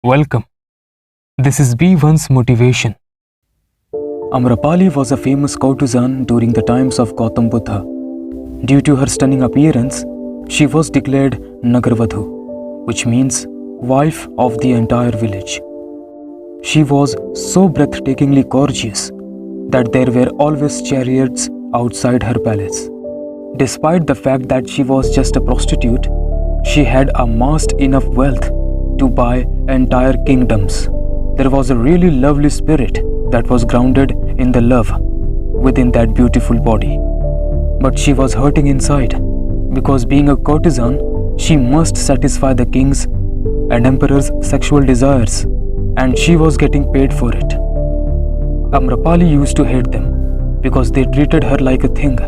Welcome. This is B1's motivation. Amrapali was a famous courtesan during the times of Gautam Buddha. Due to her stunning appearance, she was declared Nagarbadhu, which means wife of the entire village. She was so breathtakingly gorgeous that there were always chariots outside her palace. Despite the fact that she was just a prostitute, she had amassed enough wealth to buy entire kingdoms. There was a really lovely spirit that was grounded in the love within that beautiful body. But she was hurting inside because being a courtesan, she must satisfy the king's and emperor's sexual desires, and she was getting paid for it. Amrapali used to hate them because they treated her like a thing,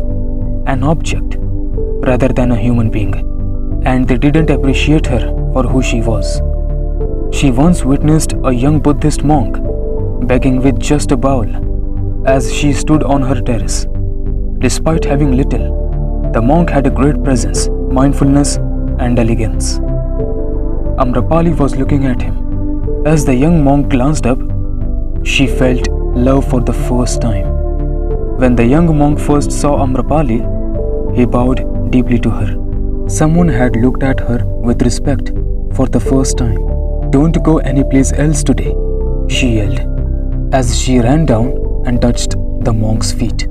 an object, rather than a human being, and they didn't appreciate her for who she was. She once witnessed a young Buddhist monk begging with just a bowl as she stood on her terrace. Despite having little, the monk had a great presence, mindfulness, and elegance. Amrapali was looking at him. As the young monk glanced up, she felt love for the first time. When the young monk first saw Amrapali, he bowed deeply to her. Someone had looked at her with respect for the first time. "Don't go anyplace else today," she yelled, as she ran down and touched the monk's feet.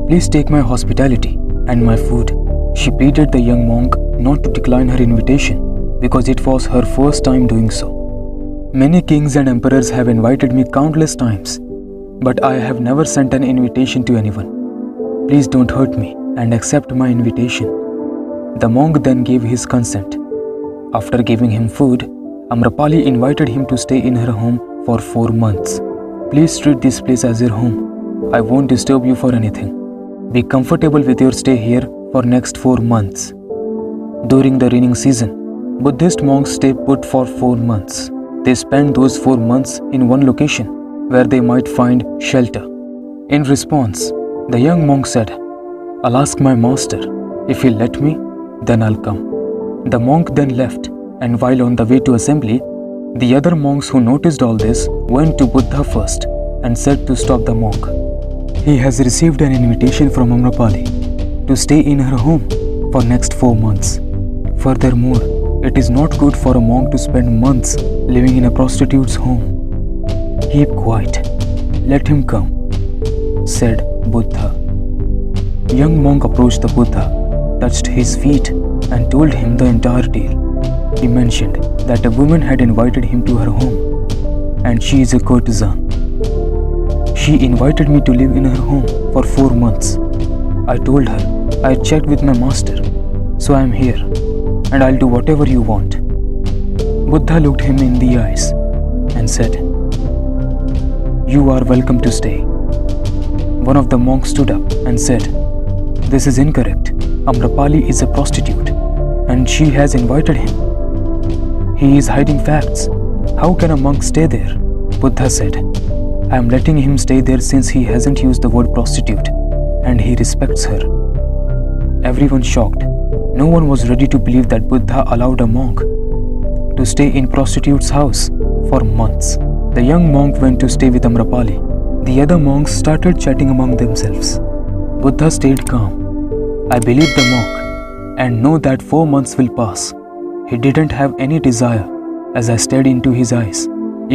"Please take my hospitality and my food." She pleaded the young monk not to decline her invitation because it was her first time doing so. "Many kings and emperors have invited me countless times, but I have never sent an invitation to anyone. Please don't hurt me and accept my invitation." The monk then gave his consent. After giving him food, Amrapali invited him to stay in her home for 4 months. "Please treat this place as your home. I won't disturb you for anything. Be comfortable with your stay here for next 4 months." During the raining season, Buddhist monks stay put for 4 months. They spend those 4 months in one location where they might find shelter. In response, the young monk said, "I'll ask my master. If he'll let me, then I'll come." The monk then left, and while on the way to assembly, the other monks who noticed all this went to Buddha first and said to stop the monk. He has received an invitation from Amrapali to stay in her home for next 4 months. Furthermore, it is not good for a monk to spend months living in a prostitute's home. "Keep quiet. Let him come," said Buddha. Young monk approached the Buddha, touched his feet, and told him the entire tale. He mentioned that a woman had invited him to her home, and she is a courtesan. "She invited me to live in her home for 4 months. I told her I checked with my master, so I am here, and I'll do whatever you want." Buddha looked him in the eyes and said, "You are welcome to stay." One of the monks stood up and said, "This is incorrect. Amrapali is a prostitute, and she has invited him. He is hiding facts. How can a monk stay there?" Buddha said, "I am letting him stay there since he hasn't used the word prostitute, and he respects her." Everyone shocked. No one was ready to believe that Buddha allowed a monk to stay in prostitute's house for months. The young monk went to stay with Amrapali. The other monks started chatting among themselves. Buddha stayed calm. "I believe the monk and know that 4 months will pass. He didn't have any desire as I stared into his eyes.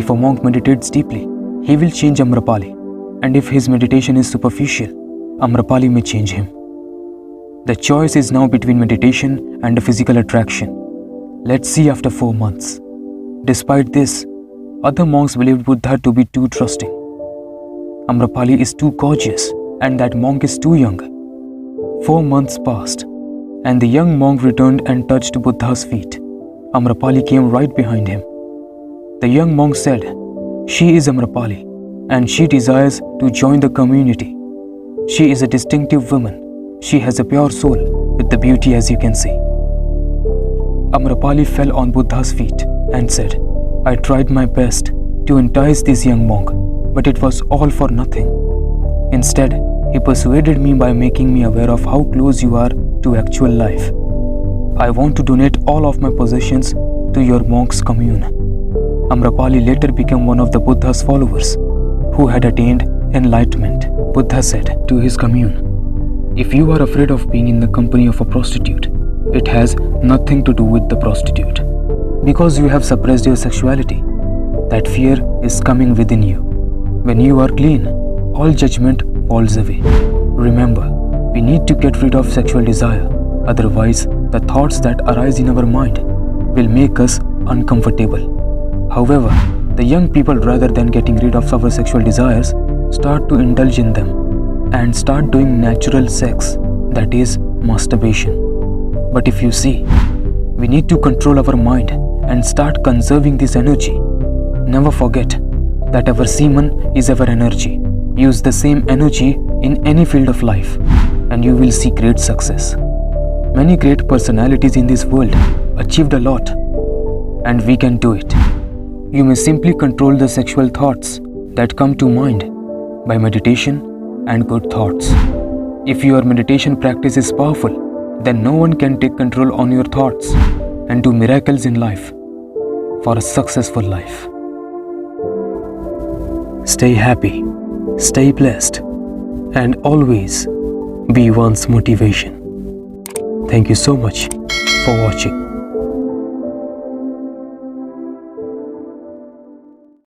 If a monk meditates deeply, he will change Amrapali. And if his meditation is superficial, Amrapali may change him. The choice is now between meditation and a physical attraction. Let's see after 4 months." Despite this, other monks believed Buddha to be too trusting. Amrapali is too gorgeous and that monk is too young. 4 months passed, and the young monk returned and touched Buddha's feet. Amrapali came right behind him. The young monk said, "She is Amrapali, and she desires to join the community. She is a distinctive woman. She has a pure soul with the beauty as you can see." Amrapali fell on Buddha's feet and said, "I tried my best to entice this young monk, but it was all for nothing. Instead, he persuaded me by making me aware of how close you are to actual life. I want to donate all of my possessions to your monks' commune." Amrapali later became one of the Buddha's followers who had attained enlightenment. Buddha said to his commune, "If you are afraid of being in the company of a prostitute, it has nothing to do with the prostitute. Because you have suppressed your sexuality, that fear is coming within you. When you are clean, all judgment falls away. Remember, we need to get rid of sexual desire. Otherwise, the thoughts that arise in our mind will make us uncomfortable. However, the young people, rather than getting rid of our sexual desires, start to indulge in them and start doing natural sex, that is, masturbation. But if you see, we need to control our mind and start conserving this energy. Never forget that our semen is our energy. Use the same energy in any field of life and you will see great success. Many great personalities in this world achieved a lot, and we can do it. You may simply control the sexual thoughts that come to mind by meditation and good thoughts. If your meditation practice is powerful, then no one can take control on your thoughts and do miracles in life for a successful life. Stay happy, stay blessed, and always be one's motivation. Thank you so much for watching.